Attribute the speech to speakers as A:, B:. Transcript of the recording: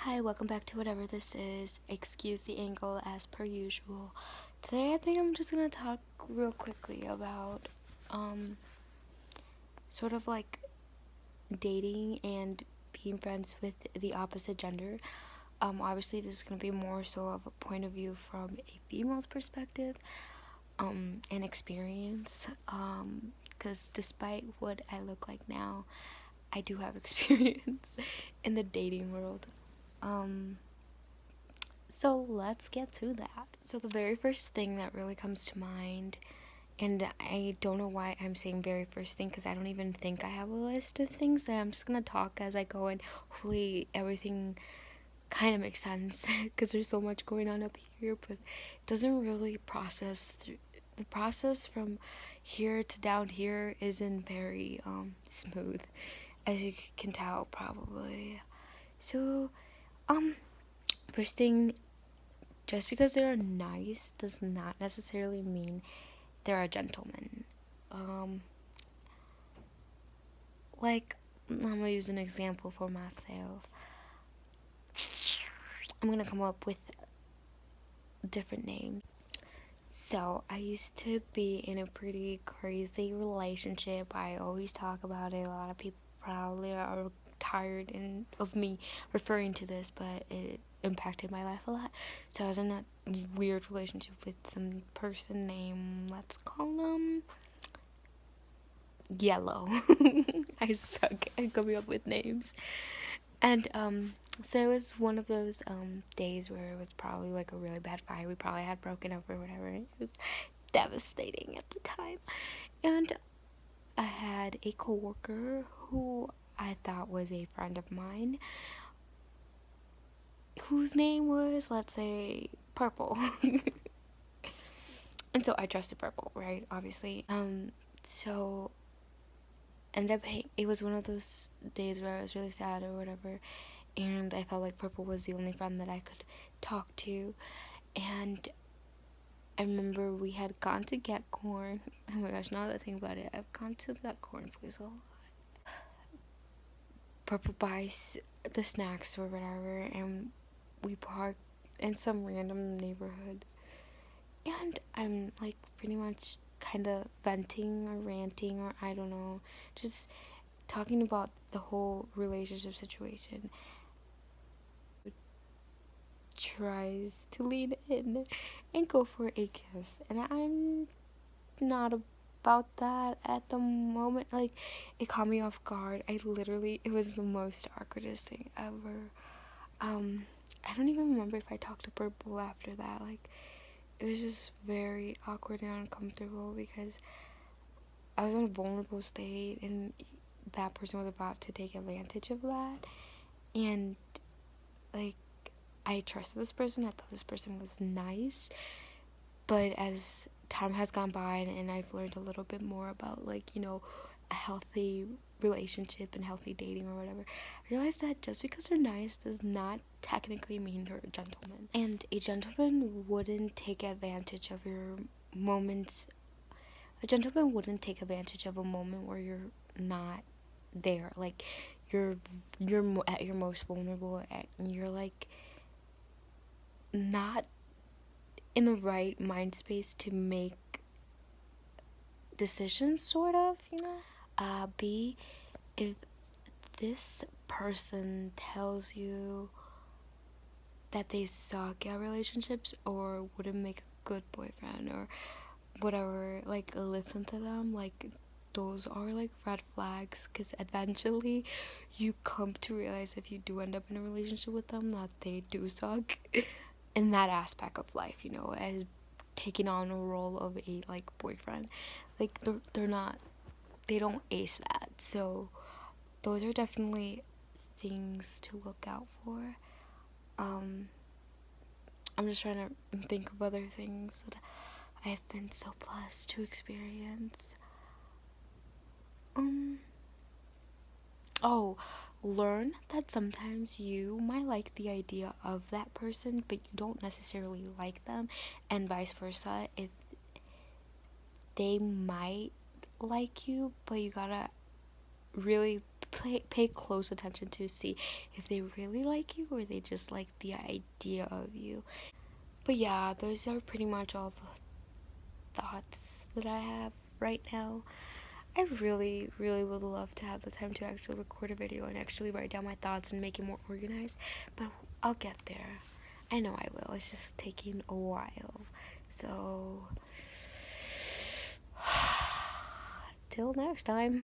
A: Hi, welcome back to whatever this is. Excuse the angle as per usual. Today I think I'm just gonna talk real quickly about sort of like dating and being friends with the opposite gender. Obviously this is gonna be more so of a point of view from a female's perspective, and experience. Because despite what I look like now, I do have experience in the dating world. So let's get to that. So the very first thing that really comes to mind, and I don't know why I'm saying very first thing because I don't even think I have a list of things. I'm just gonna talk as I go, and hopefully everything kind of makes sense because there's so much going on up here, but it doesn't really process through. The process from here to down here isn't very smooth, as you can tell probably. So first thing, just because they're nice does not necessarily mean they're a gentleman. Um, like, I'm gonna use an example for myself. I'm gonna come up with different names. So, I used to be in a pretty crazy relationship. I always talk about it. A lot of people probably are tired of me referring to this, but it impacted my life a lot. So, I was in a weird relationship with some person named, let's call them Yellow. I suck at coming up with names. And so it was one of those days where it was probably like a really bad fight. We probably had broken up or whatever. It was devastating at the time. And I had a coworker who I thought was a friend of mine, whose name was, let's say, Purple. And so I trusted Purple, right? Obviously. So ended up it was one of those days where I was really sad or whatever, and I felt like Purple was the only friend that I could talk to. And I remember we had gone to get corn. Oh my gosh, now that I think about it, I've gone to that corn place a lot. Purple buys the snacks or whatever, and we park in some random neighborhood. And I'm like pretty much kind of venting or ranting, or I don't know, just talking about the whole relationship situation. Tries to lean in and go for a kiss, and I'm not about that at the moment. Like, it caught me off guard. It was the most awkwardest thing ever. I don't even remember if I talked to Purple after that. Like, it was just very awkward and uncomfortable because I was in a vulnerable state, and that person was about to take advantage of that. And like, I trusted this person. I thought this person was nice. But as time has gone by, and I've learned a little bit more about, like, a healthy relationship and healthy dating or whatever, I realized that just because they're nice does not technically mean they're a gentleman. And a gentleman wouldn't take advantage of your moments. A gentleman wouldn't take advantage of a moment where you're not there. Like, you're at your most vulnerable, and you're like not in the right mind space to make decisions, sort of, B, if this person tells you that they suck at relationships or wouldn't make a good boyfriend or whatever, like, listen to them. Like, those are like red flags, because eventually you come to realize, if you do end up in a relationship with them, that they do suck in that aspect of life, as taking on a role of a like boyfriend. Like, they're not, they don't ace that. So those are definitely things to look out for. I'm just trying to think of other things that I've been so blessed to experience. Oh, learn that sometimes you might like the idea of that person, but you don't necessarily like them, and vice versa. If they might like you, but you gotta really pay close attention to see if they really like you or they just like the idea of you. But yeah, those are pretty much all the thoughts that I have right now. I really, really would love to have the time to actually record a video and actually write down my thoughts and make it more organized, but I'll get there. I know I will. It's just taking a while. So, till next time.